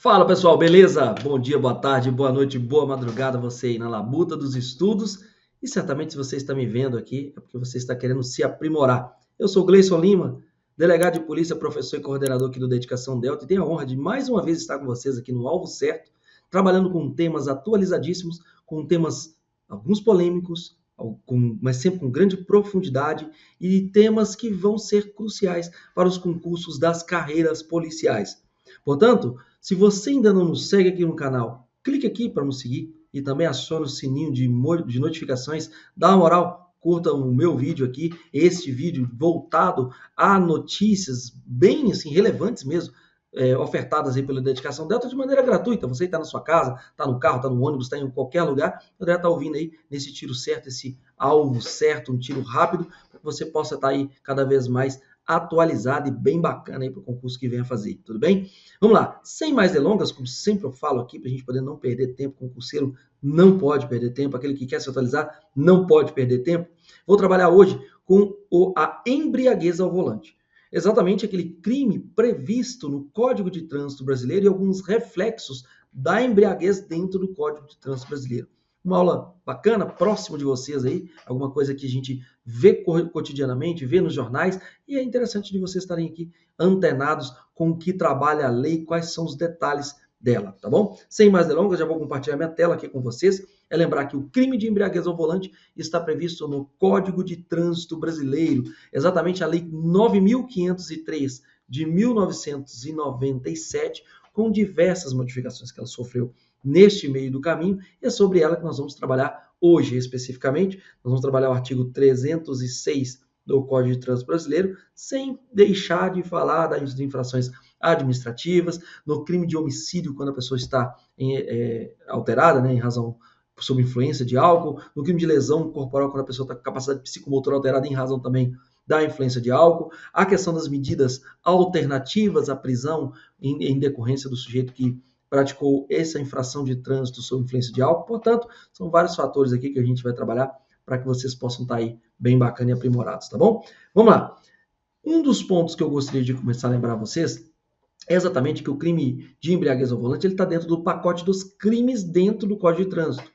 Fala pessoal, beleza? Bom dia, boa tarde, boa noite, boa madrugada, você aí na labuta dos estudos. E certamente se você está me vendo aqui é porque você está querendo se aprimorar. Eu sou Gleison Lima, delegado de polícia, professor e coordenador aqui do Dedicação Delta e tenho a honra de mais uma vez estar com vocês aqui no Alvo Certo, trabalhando com temas atualizadíssimos, com temas alguns polêmicos, mas sempre com grande profundidade e temas que vão ser cruciais para os concursos das carreiras policiais. Portanto, se você ainda não nos segue aqui no canal, clique aqui para nos seguir e também acione o sininho de notificações. Dá uma moral, curta o meu vídeo aqui, este vídeo voltado a notícias bem assim, relevantes mesmo, ofertadas aí pela Dedicação Delta de maneira gratuita. Você está na sua casa, está no carro, está no ônibus, está em qualquer lugar, poderá estar ouvindo aí nesse tiro certo, esse alvo certo, um tiro rápido, para que você possa estar aí cada vez mais atualizado e bem bacana aí para o concurso que venha fazer, tudo bem? Vamos lá, sem mais delongas, como sempre eu falo aqui, para a gente poder não perder tempo, o concurseiro não pode perder tempo, aquele que quer se atualizar não pode perder tempo. Vou trabalhar hoje com a embriaguez ao volante. Exatamente aquele crime previsto no Código de Trânsito Brasileiro e alguns reflexos da embriaguez dentro do Código de Trânsito Brasileiro. Uma aula bacana, próximo de vocês aí, alguma coisa que a gente vê cotidianamente, vê nos jornais, e é interessante de vocês estarem aqui antenados com o que trabalha a lei, quais são os detalhes dela, tá bom? Sem mais delongas, já vou compartilhar minha tela aqui com vocês. É lembrar que o crime de embriaguez ao volante está previsto no Código de Trânsito Brasileiro, exatamente a Lei 9.503 de 1997, com diversas modificações que ela sofreu neste meio do caminho, e é sobre ela que nós vamos trabalhar hoje especificamente. Nós vamos trabalhar o artigo 306 do Código de Trânsito Brasileiro, sem deixar de falar das infrações administrativas, no crime de homicídio, quando a pessoa está alterada, né, em razão sob influência de álcool, no crime de lesão corporal, quando a pessoa está com capacidade psicomotora alterada em razão também da influência de álcool, a questão das medidas alternativas à prisão em decorrência do sujeito que praticou essa infração de trânsito sob influência de álcool. Portanto, são vários fatores aqui que a gente vai trabalhar para que vocês possam estar aí bem bacana e aprimorados, tá bom? Vamos lá. Um dos pontos que eu gostaria de começar a lembrar vocês é exatamente que o crime de embriaguez ao volante ele está dentro do pacote dos crimes dentro do Código de Trânsito.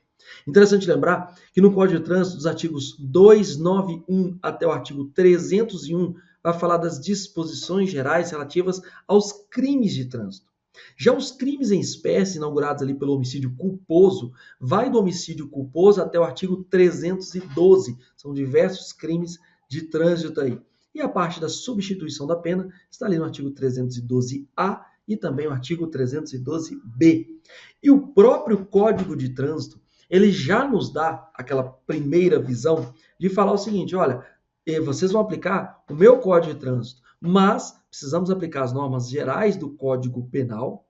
Interessante lembrar que no Código de Trânsito, dos artigos 291 até o artigo 301, vai falar das disposições gerais relativas aos crimes de trânsito. Já os crimes em espécie, inaugurados ali pelo homicídio culposo, vai do homicídio culposo até o artigo 312. São diversos crimes de trânsito aí. E a parte da substituição da pena está ali no artigo 312A e também o artigo 312B. E o próprio Código de Trânsito, ele já nos dá aquela primeira visão de falar o seguinte, olha, vocês vão aplicar o meu Código de Trânsito, mas precisamos aplicar as normas gerais do Código Penal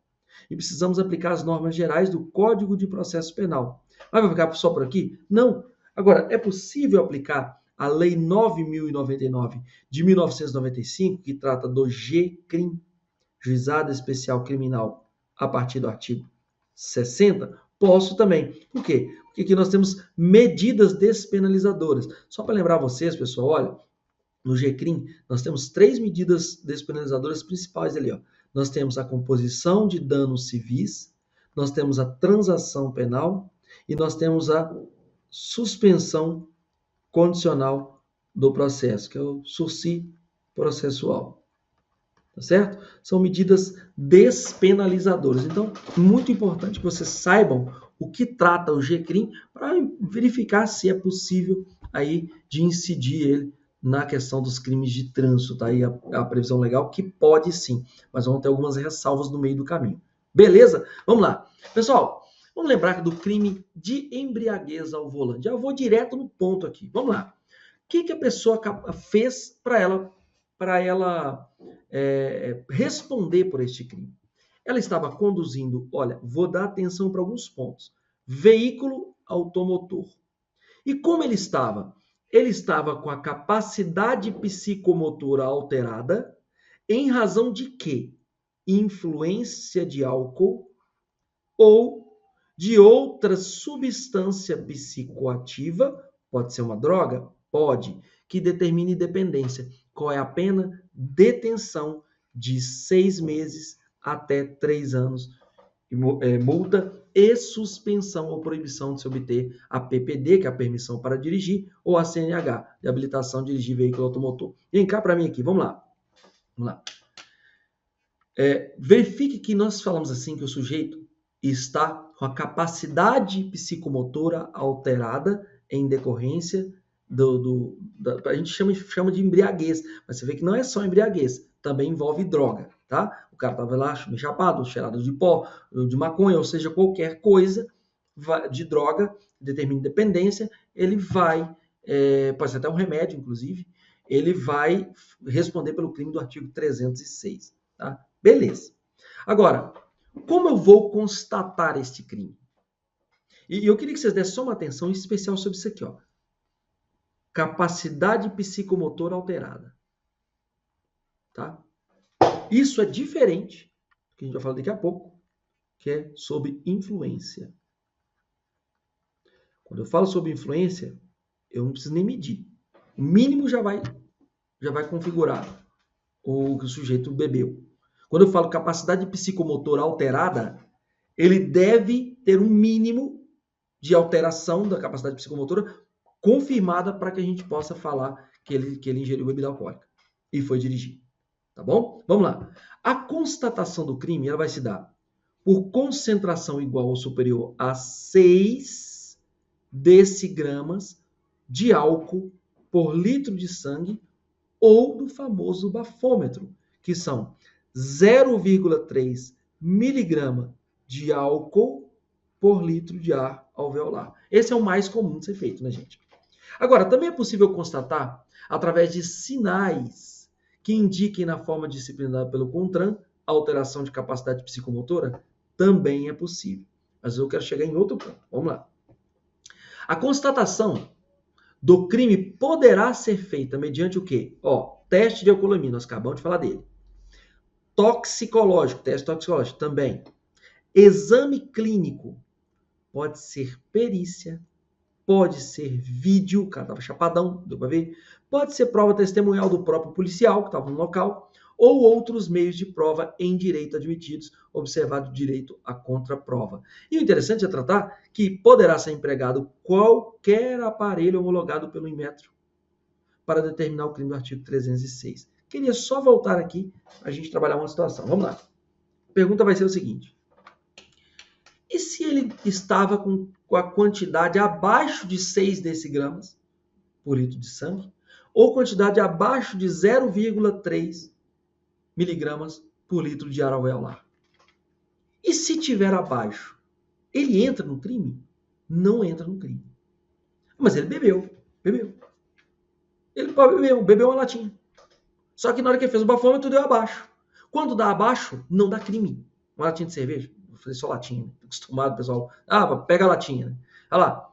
e precisamos aplicar as normas gerais do Código de Processo Penal. Mas vai ficar só por aqui? Não. Agora, é possível aplicar a Lei 9.099 de 1995, que trata do GCRIM, Juizado Especial Criminal, a partir do artigo 60? Posso também. Por quê? Porque aqui nós temos medidas despenalizadoras. Só para lembrar vocês, pessoal, olha, no GCRIM, nós temos 3 medidas despenalizadoras principais ali, ó. Nós temos a composição de danos civis, nós temos a transação penal e nós temos a suspensão condicional do processo, que é o sursi processual. Tá certo? São medidas despenalizadoras. Então, muito importante que vocês saibam o que trata o GCRIM para verificar se é possível aí de incidir ele na questão dos crimes de trânsito, tá aí a previsão legal que pode sim, mas vão ter algumas ressalvas no meio do caminho. Beleza? Vamos lá. Pessoal, vamos lembrar do crime de embriaguez ao volante. Já vou direto no ponto aqui. Vamos lá. O que a pessoa fez para ela responder por este crime? Ela estava conduzindo, olha, vou dar atenção para alguns pontos. Veículo automotor. E como ele estava? Ele estava com a capacidade psicomotora alterada em razão de quê? Influência de álcool ou de outra substância psicoativa, pode ser uma droga? Pode, que determine dependência. Qual é a pena? Detenção de 6 meses até 3 anos multa e suspensão ou proibição de se obter a PPD, que é a permissão para dirigir, ou a CNH, de habilitação a dirigir veículo automotor. Vem cá para mim aqui, vamos lá. Verifique que nós falamos assim que o sujeito está com a capacidade psicomotora alterada em decorrência a gente chama de embriaguez, mas você vê que não é só embriaguez, também envolve droga, tá? O cara estava lá chapado, cheirado de pó, de maconha, ou seja, qualquer coisa de droga, determina dependência, ele vai, pode ser até um remédio, inclusive, ele vai responder pelo crime do artigo 306, tá? Beleza. Agora, como eu vou constatar este crime? E eu queria que vocês dessem só uma atenção especial sobre isso aqui, ó. Capacidade psicomotora alterada. Tá? Isso é diferente, que a gente vai falar daqui a pouco, que é sobre influência. Quando eu falo sobre influência, eu não preciso nem medir. O mínimo já vai configurar o que o sujeito bebeu. Quando eu falo capacidade psicomotora alterada, ele deve ter um mínimo de alteração da capacidade psicomotora confirmada para que a gente possa falar que ele ingeriu bebida alcoólica e foi dirigir. Tá bom? Vamos lá. A constatação do crime ela vai se dar por concentração igual ou superior a 6 decigramas de álcool por litro de sangue ou do famoso bafômetro, que são 0,3 miligrama de álcool por litro de ar alveolar. Esse é o mais comum de ser feito, né, gente? Agora, também é possível constatar, através de sinais que indiquem na forma disciplinada pelo CONTRAN, alteração de capacidade psicomotora, também é possível. Mas eu quero chegar em outro ponto. Vamos lá. A constatação do crime poderá ser feita mediante o quê? Teste de alcoolemia, nós acabamos de falar dele. Toxicológico, teste toxicológico também. Exame clínico, pode ser perícia, pode ser vídeo, o cara estava chapadão, deu para ver. Pode ser prova testemunhal do próprio policial que estava no local, ou outros meios de prova em direito admitidos, observado o direito à contraprova. E o interessante é tratar que poderá ser empregado qualquer aparelho homologado pelo Inmetro para determinar o crime do artigo 306. Queria só voltar aqui para a gente trabalhar uma situação. Vamos lá. A pergunta vai ser o seguinte. E se ele estava com a quantidade abaixo de 6 decigramas por litro de sangue, ou quantidade abaixo de 0,3 miligramas por litro de ar alveolar? E se tiver abaixo, ele entra no crime? Não entra no crime. Mas ele bebeu. Ele bebeu uma latinha. Só que na hora que ele fez o bafômetro, deu abaixo. Quando dá abaixo, não dá crime. Uma latinha de cerveja. Vou fazer só latinha. Tô acostumado, pessoal. Pega a latinha. Né? Olha lá.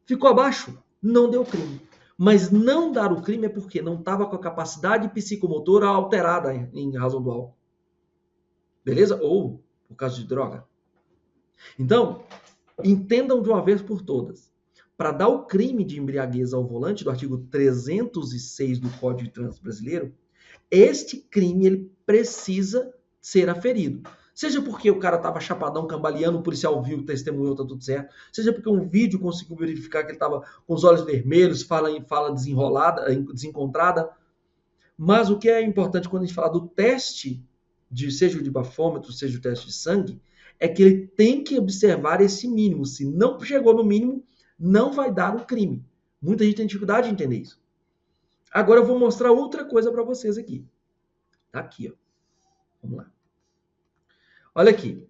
Ficou abaixo? Não deu crime. Mas não dar o crime é porque não estava com a capacidade psicomotora alterada em razão do álcool. Beleza? Ou por causa de droga. Então, entendam de uma vez por todas. Para dar o crime de embriaguez ao volante do artigo 306 do Código de Trânsito Brasileiro, este crime ele precisa ser aferido. Seja porque o cara estava chapadão, cambaleando, o policial viu, testemunhou, tá tudo certo. Seja porque um vídeo conseguiu verificar que ele estava com os olhos vermelhos, fala desenrolada, desencontrada. Mas o que é importante quando a gente fala do teste, seja o de bafômetro, seja o teste de sangue, é que ele tem que observar esse mínimo. Se não chegou no mínimo, não vai dar o crime. Muita gente tem dificuldade de entender isso. Agora eu vou mostrar outra coisa para vocês aqui. Tá aqui, ó. Vamos lá. Olha aqui.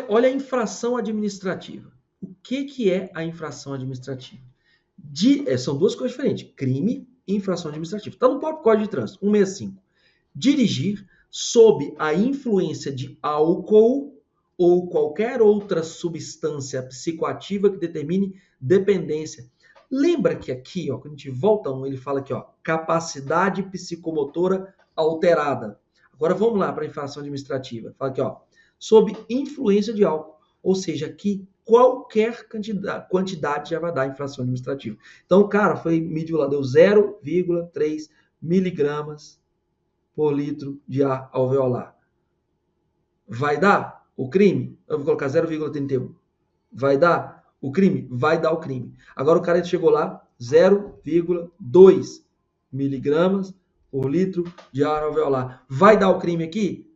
Olha a infração administrativa. O que é a infração administrativa? São duas coisas diferentes. Crime e infração administrativa. Está no próprio Código de Trânsito, 165. Dirigir sob a influência de álcool ou qualquer outra substância psicoativa que determine dependência. Lembra que aqui, ó, quando a gente volta a ele fala aqui, ó, capacidade psicomotora alterada. Agora vamos lá para a infração administrativa. Fala aqui, ó, sob influência de álcool. Ou seja, aqui qualquer quantidade já vai dar infração administrativa. Então o cara mediu lá, deu 0,3 miligramas por litro de ar alveolar. Vai dar? o crime? Eu vou colocar 0,31. Vai dar o crime? Vai dar o crime. Agora o cara chegou lá, 0,2 miligramas por litro de ar alveolar. Vai dar o crime aqui?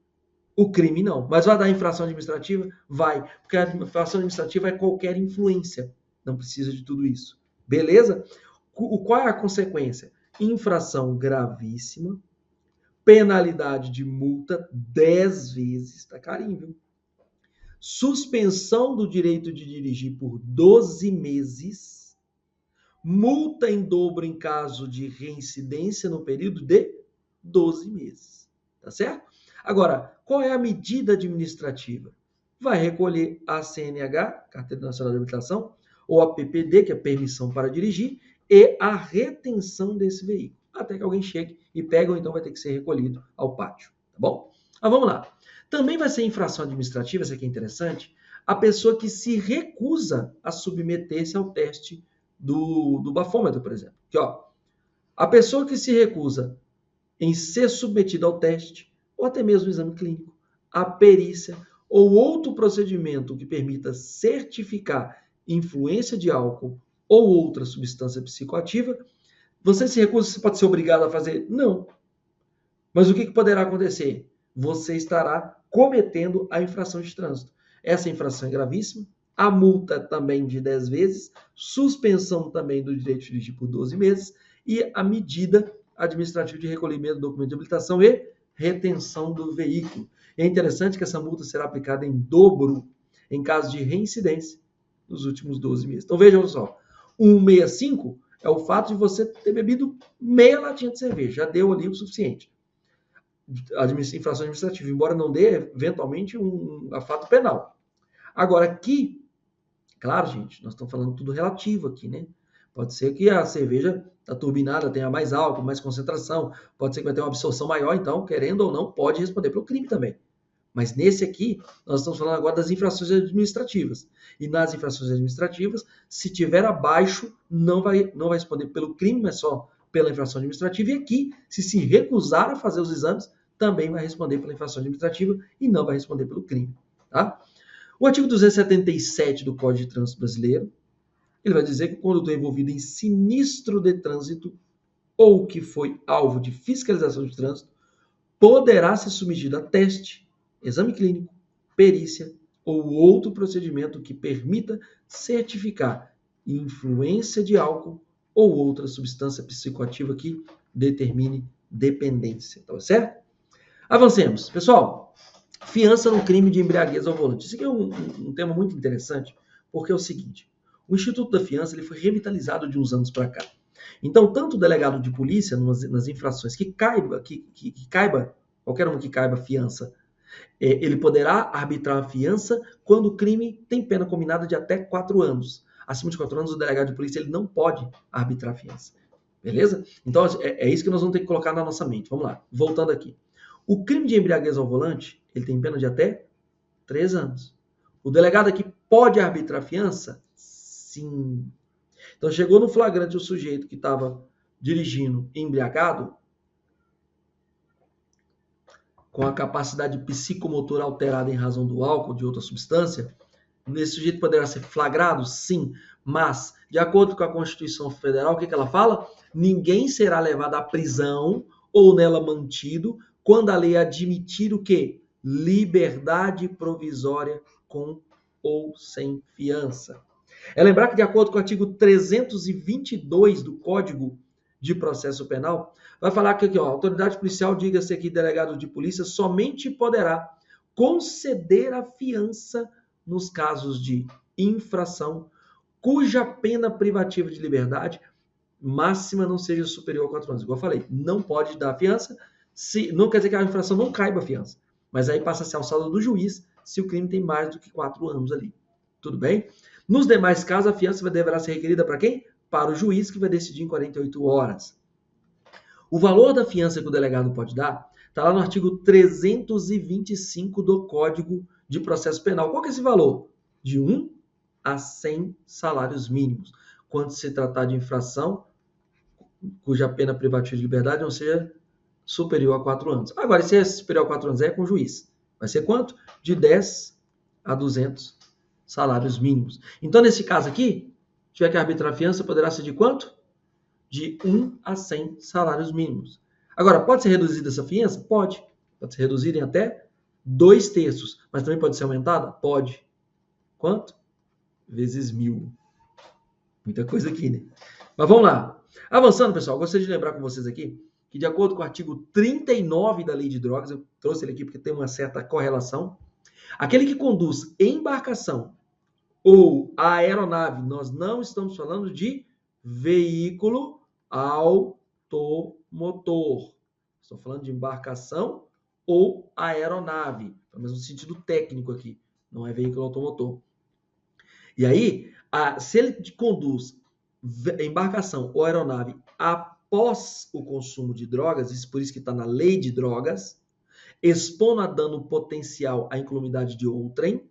O crime não. Mas vai dar infração administrativa? Vai. Porque a infração administrativa é qualquer influência. Não precisa de tudo isso. Beleza? Qual é a consequência? Infração gravíssima, penalidade de multa 10 vezes, tá carinho, viu? Suspensão do direito de dirigir por 12 meses, multa em dobro em caso de reincidência no período de 12 meses, tá certo? Agora, qual é a medida administrativa? Vai recolher a CNH, Carteira Nacional de Habilitação, ou a PPD, que é permissão para dirigir, e a retenção desse veículo, até que alguém chegue e pegue, ou então vai ter que ser recolhido ao pátio, tá bom? Mas vamos lá. Também vai ser infração administrativa, isso aqui é interessante, a pessoa que se recusa a submeter-se ao teste do bafômetro, por exemplo. Aqui, ó, a pessoa que se recusa em ser submetida ao teste, ou até mesmo o exame clínico, a perícia ou outro procedimento que permita certificar influência de álcool ou outra substância psicoativa, você se recusa, você pode ser obrigado a fazer? Não. Mas o que poderá acontecer? Você estará cometendo a infração de trânsito. Essa infração é gravíssima, a multa também de 10 vezes, suspensão também do direito de dirigir por 12 meses e a medida administrativa de recolhimento do documento de habilitação e retenção do veículo. E é interessante que essa multa será aplicada em dobro em caso de reincidência nos últimos 12 meses. Então vejam só, 165 é o fato de você ter bebido meia latinha de cerveja, já deu ali o suficiente. Infração administrativa, embora não dê, eventualmente, um fato penal. Agora, aqui, claro, gente, nós estamos falando tudo relativo aqui, né? Pode ser que a cerveja turbinada tenha mais álcool, mais concentração, pode ser que vai ter uma absorção maior, então, querendo ou não, pode responder pelo crime também. Mas nesse aqui, nós estamos falando agora das infrações administrativas. E nas infrações administrativas, se tiver abaixo, não vai responder pelo crime, mas só pela infração administrativa. E aqui, se recusar a fazer os exames, também vai responder pela infração administrativa e não vai responder pelo crime. Tá? O artigo 277 do Código de Trânsito Brasileiro, ele vai dizer que o condutor envolvido em sinistro de trânsito ou que foi alvo de fiscalização de trânsito poderá ser submetido a teste, exame clínico, perícia ou outro procedimento que permita certificar influência de álcool ou outra substância psicoativa que determine dependência, tá certo? Avancemos. Pessoal, fiança no crime de embriaguez ao volante. Isso aqui é um tema muito interessante, porque é o seguinte, o Instituto da Fiança ele foi revitalizado de uns anos para cá. Então, tanto o delegado de polícia, nas infrações que caiba, qualquer um que caiba fiança, ele poderá arbitrar a fiança quando o crime tem pena combinada de até 4 anos. Acima de 4 anos, o delegado de polícia ele não pode arbitrar a fiança. Beleza? Então, é isso que nós vamos ter que colocar na nossa mente. Vamos lá, voltando aqui. O crime de embriaguez ao volante, ele tem pena de até 3 anos. O delegado aqui pode arbitrar a fiança? Sim. Então, chegou no flagrante o sujeito que estava dirigindo embriagado, com a capacidade psicomotora alterada em razão do álcool ou de outra substância, esse sujeito poderá ser flagrado? Sim. Mas, de acordo com a Constituição Federal, o que ela fala? Ninguém será levado à prisão ou nela mantido quando a lei admitir o quê? Liberdade provisória com ou sem fiança. É lembrar que, de acordo com o artigo 322 do Código de Processo Penal, vai falar que aqui, ó, a autoridade policial, diga-se aqui delegado de polícia, somente poderá conceder a fiança nos casos de infração cuja pena privativa de liberdade máxima não seja superior a 4 anos. Igual eu falei, não pode dar fiança, não quer dizer que a infração não caiba a fiança, mas aí passa a ser alçada do juiz se o crime tem mais do que 4 anos ali. Tudo bem? Nos demais casos, a fiança deverá ser requerida para quem? Para o juiz, que vai decidir em 48 horas. O valor da fiança que o delegado pode dar está lá no artigo 325 do Código de Processo Penal. Qual que é esse valor? De 1 a 100 salários mínimos, quando se tratar de infração cuja pena privativa de liberdade não seja superior a 4 anos. Agora, se é superior a 4 anos, é com o juiz. Vai ser quanto? De 10 a 200 salários mínimos. Então, nesse caso aqui, tiver que arbitrar a fiança, poderá ser de quanto? De 1 a 100 salários mínimos. Agora, pode ser reduzida essa fiança? Pode. Pode ser reduzida em até 2/3. Mas também pode ser aumentada? Pode. Quanto? Vezes 1.000. Muita coisa aqui, né? Mas vamos lá. Avançando, pessoal, gostaria de lembrar com vocês aqui que, de acordo com o artigo 39 da Lei de Drogas, eu trouxe ele aqui porque tem uma certa correlação, aquele que conduz embarcação ou aeronave, nós não estamos falando de veículo automotor. Estou falando de embarcação ou aeronave, pelo menos no sentido técnico aqui, não é veículo automotor. E aí, se ele conduz embarcação ou aeronave após o consumo de drogas, isso por isso que está na lei de drogas, expondo a dano potencial à incolumidade de outrem,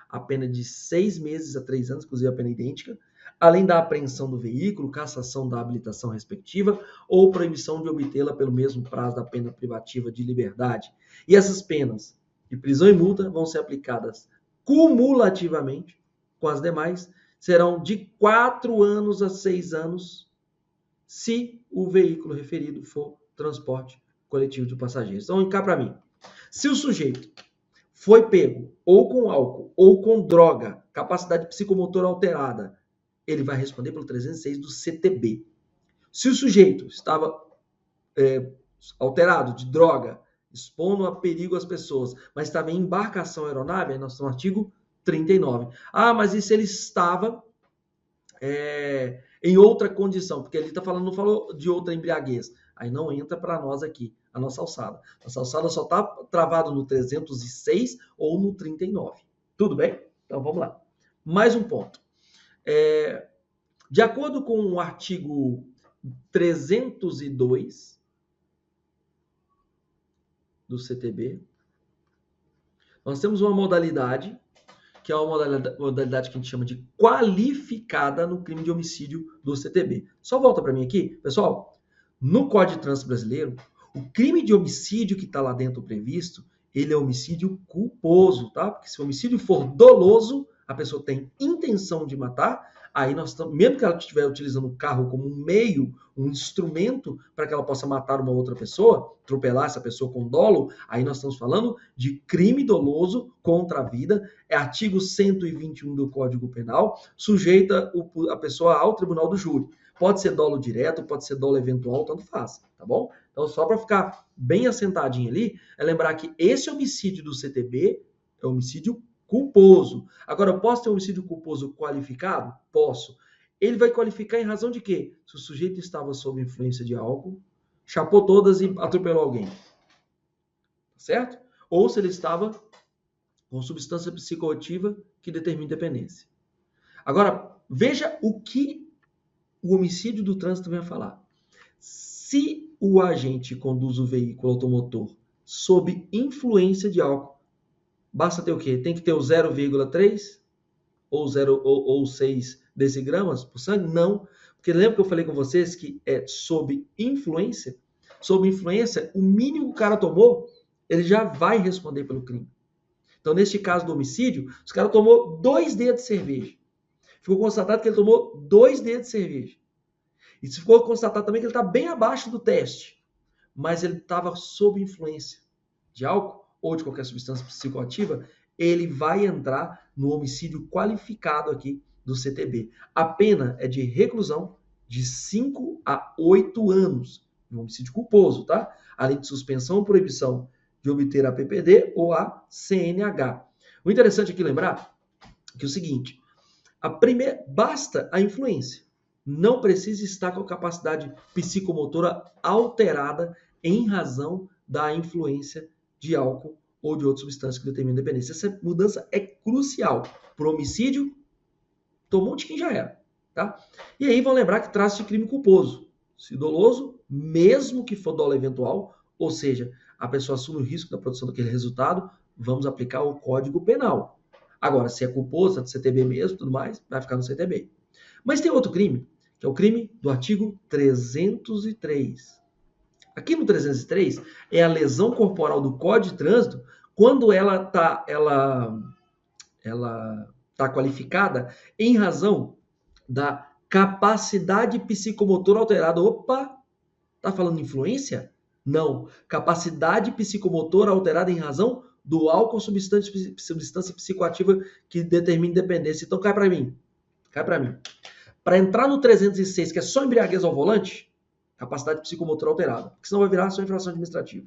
a pena de 6 meses a 3 anos, inclusive a pena idêntica, além da apreensão do veículo, cassação da habilitação respectiva ou proibição de obtê-la pelo mesmo prazo da pena privativa de liberdade. E essas penas de prisão e multa vão ser aplicadas cumulativamente com as demais, serão de 4 anos a 6 anos, se o veículo referido for transporte coletivo de passageiros. Então, cá para mim. Se o sujeito foi pego ou com álcool ou com droga, capacidade psicomotora alterada, ele vai responder pelo 306 do CTB. Se o sujeito estava alterado de droga, expondo a perigo às pessoas, mas estava em embarcação aeronave, aí nós estamos no artigo 39. Ah, mas e se ele estava em outra condição? Porque ele está falando, não falou de outra embriaguez. Aí não entra para nós aqui a nossa alçada. Nossa alçada só está travado no 306 ou no 39. Tudo bem? Então vamos lá. Mais um ponto. De acordo com o artigo 302 do CTB, nós temos uma modalidade, que é uma modalidade que a gente chama de qualificada no crime de homicídio do CTB. Só volta para mim aqui, pessoal. No Código de Trânsito Brasileiro, o crime de homicídio que está lá dentro previsto, ele é homicídio culposo, tá? Porque se o homicídio for doloso, a pessoa tem intenção de matar, aí nós estamos, mesmo que ela estiver utilizando o carro como um meio, um instrumento para que ela possa matar uma outra pessoa, atropelar essa pessoa com dolo, aí nós estamos falando de crime doloso contra a vida, é artigo 121 do Código Penal, sujeita a pessoa ao tribunal do júri. Pode ser dolo direto, pode ser dolo eventual, tanto faz, tá bom? Então, só para ficar bem assentadinho ali, é lembrar que esse homicídio do CTB é homicídio culposo. Agora, eu posso ter um homicídio culposo qualificado? Posso. Ele vai qualificar em razão de quê? Se o sujeito estava sob influência de álcool, chapou todas e atropelou alguém. Certo? Ou se ele estava com substância psicoativa que determina dependência. Agora, veja o que o homicídio do trânsito vem a falar. Se o agente conduz o veículo automotor sob influência de álcool, basta ter o quê? Tem que ter o 0,3 ou 6 decigramas por sangue? Não. Porque lembra que eu falei com vocês que é sob influência? Sob influência, o mínimo que o cara tomou, ele já vai responder pelo crime. Então, neste caso do homicídio, os caras tomou 2 dedos de cerveja. Ficou constatado que ele tomou 2 dedos de cerveja. E se ficou constatado também que ele está bem abaixo do teste, mas ele estava sob influência de álcool ou de qualquer substância psicoativa, ele vai entrar no homicídio qualificado aqui do CTB. A pena é de reclusão de 5 a 8 anos. Um homicídio culposo, tá? Além de suspensão ou proibição de obter a PPD ou a CNH. O interessante aqui lembrar que é o seguinte, basta a influência. Não precisa estar com a capacidade psicomotora alterada em razão da influência de álcool ou de outra substância que determina dependência. Essa mudança é crucial. Para o homicídio, tomou um tiquinho já era. Tá? E aí vão lembrar que trata-se de crime culposo. Se doloso, mesmo que for dolo eventual, ou seja, a pessoa assume o risco da produção daquele resultado, vamos aplicar o Código Penal. Agora, se é culposo, é do CTB mesmo, tudo mais, vai ficar no CTB. Mas tem outro crime, que é o crime do artigo 303. Aqui no 303 é a lesão corporal do Código de Trânsito quando ela ela está qualificada em razão da capacidade psicomotora alterada. Opa, tá falando influência? Não. Capacidade psicomotora alterada em razão do álcool, substância psicoativa que determina dependência. Então cai para mim. Cai para mim. Para entrar no 306, que é só embriaguez ao volante, capacidade psicomotora alterada. Porque senão vai virar só infração administrativa.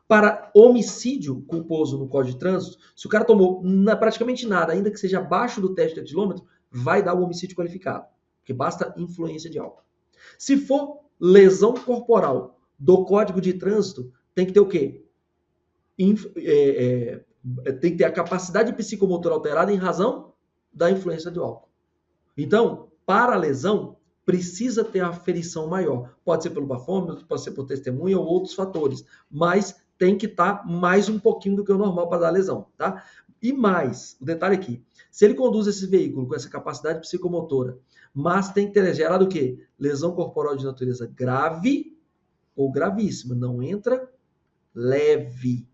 Para homicídio culposo no Código de Trânsito, se o cara tomou praticamente nada, ainda que seja abaixo do teste de etilômetro, vai dar o homicídio qualificado. Porque basta influência de álcool. Se for lesão corporal do Código de Trânsito, tem que ter o quê? Tem que ter a capacidade psicomotora alterada em razão da influência do álcool. Então, para a lesão, precisa ter a aferição maior. Pode ser pelo bafômetro, pode ser por testemunha ou outros fatores, mas tem que estar mais um pouquinho do que o normal para dar lesão, tá? E mais, o detalhe aqui, se ele conduz esse veículo com essa capacidade psicomotora, mas tem que ter gerado o quê? Lesão corporal de natureza grave ou gravíssima. Não entra leve.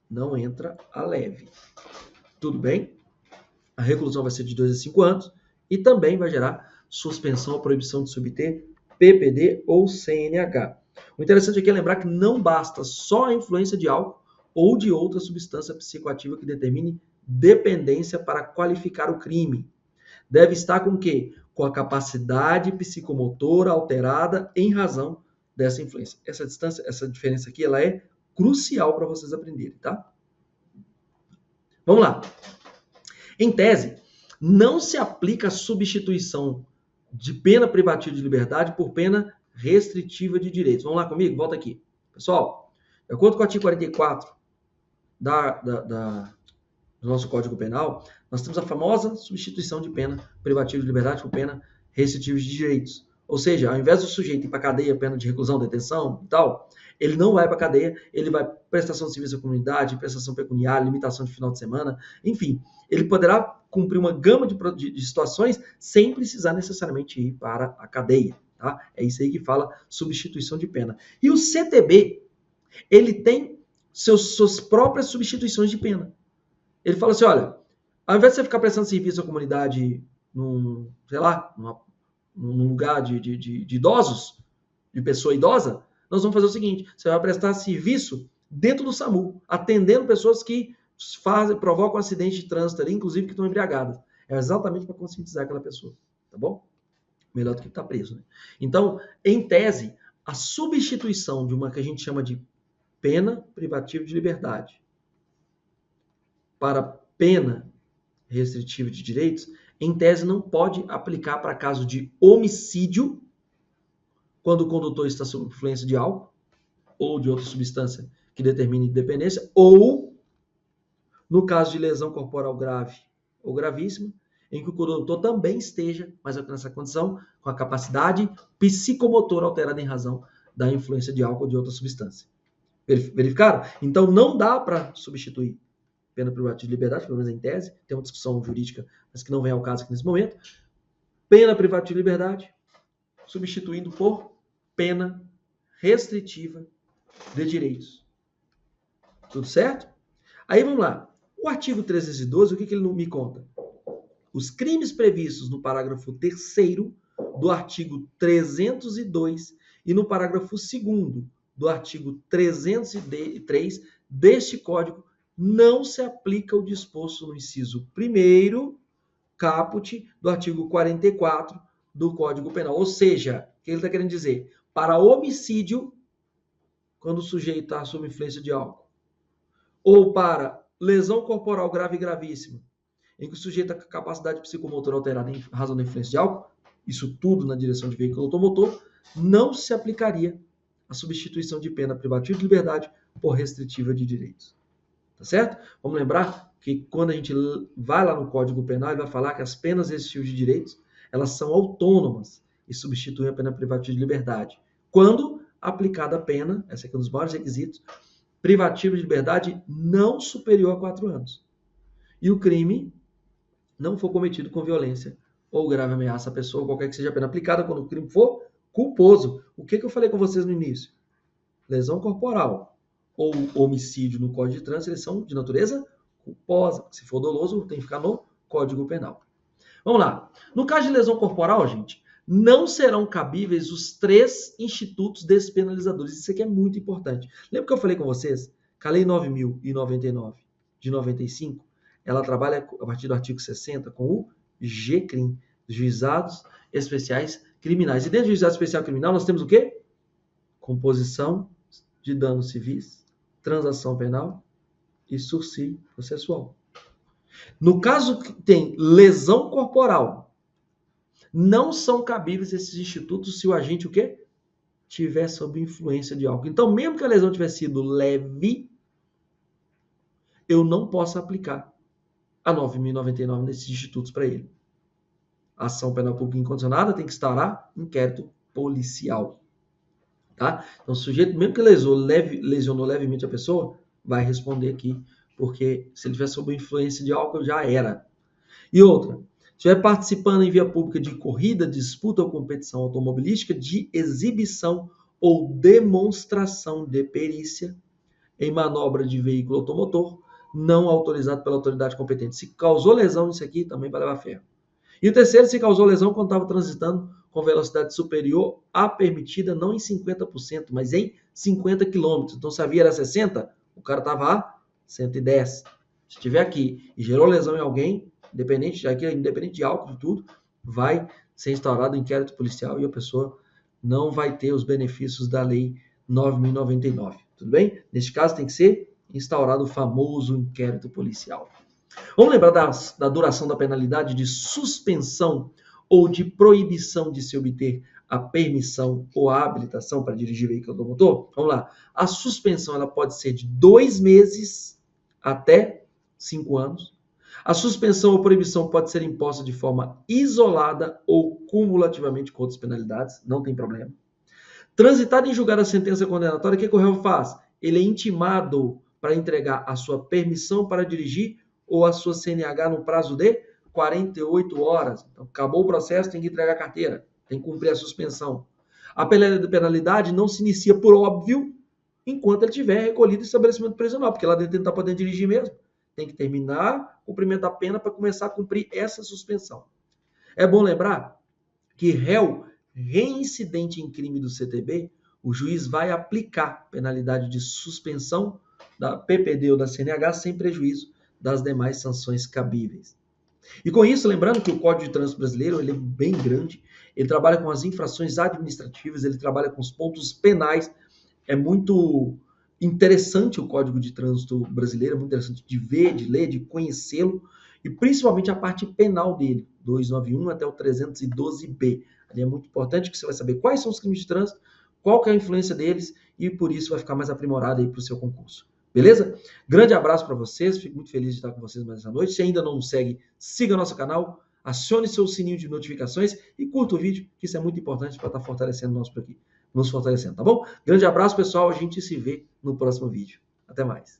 Não entra a leve. Tudo bem? A reclusão vai ser de 2 a 5 anos e também vai gerar suspensão ou proibição de subter PPD ou CNH. O interessante aqui é lembrar que não basta só a influência de álcool ou de outra substância psicoativa que determine dependência para qualificar o crime. Deve estar com o quê? Com a capacidade psicomotora alterada em razão dessa influência. Essa diferença aqui, ela é crucial para vocês aprenderem, tá? Vamos lá. Em tese, não se aplica a substituição de pena privativa de liberdade por pena restritiva de direitos. Vamos lá comigo? Volta aqui. Pessoal, de acordo com o artigo 44 do nosso Código Penal, nós temos a famosa substituição de pena privativa de liberdade por pena restritiva de direitos. Ou seja, ao invés do sujeito ir para a cadeia, pena de reclusão, detenção e tal, ele não vai para a cadeia, ele vai prestação de serviço à comunidade, prestação pecuniária, limitação de final de semana, enfim, ele poderá cumprir uma gama de situações sem precisar necessariamente ir para a cadeia. Tá? É isso aí que fala substituição de pena. E o CTB, ele tem suas próprias substituições de pena. Ele fala assim, olha, ao invés de você ficar prestando serviço à comunidade num lugar de idosos, de pessoa idosa, nós vamos fazer o seguinte, você vai prestar serviço dentro do SAMU, atendendo pessoas que provocam acidente de trânsito ali, inclusive que estão embriagadas. É exatamente para conscientizar aquela pessoa, tá bom? Melhor do que estar preso, né? Então, em tese, a substituição de uma que a gente chama de pena privativa de liberdade para pena restritiva de direitos, em tese não pode aplicar para caso de homicídio, quando o condutor está sob influência de álcool ou de outra substância que determine dependência, ou no caso de lesão corporal grave ou gravíssima, em que o condutor também esteja, mas nessa condição, com a capacidade psicomotora alterada em razão da influência de álcool ou de outra substância. Verificaram? Então não dá para substituir pena privativa de liberdade, pelo menos em tese, tem uma discussão jurídica, mas que não vem ao caso aqui nesse momento. Pena privativa de liberdade, substituindo por pena restritiva de direitos. Tudo certo? Aí vamos lá. O artigo 312, o que ele me conta? Os crimes previstos no parágrafo 3º do artigo 302 e no parágrafo 2º do artigo 303 deste Código não se aplica o disposto no inciso 1º, caput, do artigo 44 do Código Penal. Ou seja, o que ele está querendo dizer? Para homicídio, quando o sujeito está sob influência de álcool, ou para lesão corporal grave e gravíssima, em que o sujeito está com capacidade psicomotora alterada em razão da influência de álcool, isso tudo na direção de veículo automotor, não se aplicaria a substituição de pena privativa de liberdade por restritiva de direitos. Tá certo? Vamos lembrar que quando a gente vai lá no Código Penal, ele vai falar que as penas restritivas de direitos, elas são autônomas e substituem a pena privativa de liberdade. Quando aplicada a pena, esse aqui é um dos maiores requisitos, privativa de liberdade não superior a 4 anos. E o crime não for cometido com violência ou grave ameaça à pessoa, qualquer que seja a pena aplicada, quando o crime for culposo. O que eu falei com vocês no início? Lesão corporal ou homicídio no Código de Trânsito, eles são de natureza culposa. Se for doloso, tem que ficar no Código Penal. Vamos lá. No caso de lesão corporal, gente, não serão cabíveis os 3 institutos despenalizadores. Isso aqui é muito importante. Lembra que eu falei com vocês que a Lei 9.099 de 95, ela trabalha a partir do artigo 60 com o GCRIM, Juizados Especiais Criminais. E dentro do Juizado Especial Criminal nós temos o quê? Composição de danos civis, transação penal e sursi processual. No caso que tem lesão corporal, não são cabíveis esses institutos se o agente o quê? Tiver sob influência de álcool. Então, mesmo que a lesão tivesse sido leve, eu não posso aplicar a 9.099 nesses institutos para ele. A ação penal pública incondicionada tem que instaurar inquérito policial. Tá? Então, o sujeito, mesmo que lesionou levemente a pessoa, vai responder aqui, porque se ele estiver sob influência de álcool, já era. E outra, se estiver participando em via pública de corrida, disputa ou competição automobilística, de exibição ou demonstração de perícia em manobra de veículo automotor, não autorizado pela autoridade competente. Se causou lesão nisso aqui, também vai levar ferro. E o terceiro, se causou lesão quando estava transitando com velocidade superior à permitida, não em 50%, mas em 50 km. Então, se a via era 60, o cara estava a 110. Se estiver aqui e gerou lesão em alguém, independente de álcool e tudo, vai ser instaurado inquérito policial e a pessoa não vai ter os benefícios da Lei 9.099. Tudo bem? Neste caso, tem que ser instaurado o famoso inquérito policial. Vamos lembrar da duração da penalidade de suspensão ou de proibição de se obter a permissão ou a habilitação para dirigir veículo automotor? Vamos lá. A suspensão ela pode ser de 2 meses até 5 anos. A suspensão ou proibição pode ser imposta de forma isolada ou cumulativamente com outras penalidades, não tem problema. Transitado em julgar a sentença condenatória, o que o réu faz? Ele é intimado para entregar a sua permissão para dirigir ou a sua CNH no prazo de 48 horas. Então, acabou o processo, tem que entregar a carteira, tem que cumprir a suspensão. A penalidade não se inicia por óbvio enquanto ele tiver recolhido o estabelecimento prisional, porque lá dentro ele não está podendo dirigir mesmo. Tem que terminar o cumprimento da pena para começar a cumprir essa suspensão. É bom lembrar que réu reincidente em crime do CTB, o juiz vai aplicar penalidade de suspensão da PPD ou da CNH sem prejuízo das demais sanções cabíveis. E com isso, lembrando que o Código de Trânsito Brasileiro ele é bem grande, ele trabalha com as infrações administrativas, ele trabalha com os pontos penais, é muito interessante o Código de Trânsito Brasileiro, é muito interessante de ver, de ler, de conhecê-lo, e principalmente a parte penal dele, 291 até o 312B. Ali é muito importante que você vai saber quais são os crimes de trânsito, qual que é a influência deles, e por isso vai ficar mais aprimorado aí para o seu concurso. Beleza? Grande abraço para vocês, fico muito feliz de estar com vocês mais essa noite. Se ainda não nos segue, siga nosso canal, acione seu sininho de notificações e curta o vídeo, que isso é muito importante para estar fortalecendo nós por aqui, nos fortalecendo, tá bom? Grande abraço, pessoal, a gente se vê no próximo vídeo. Até mais.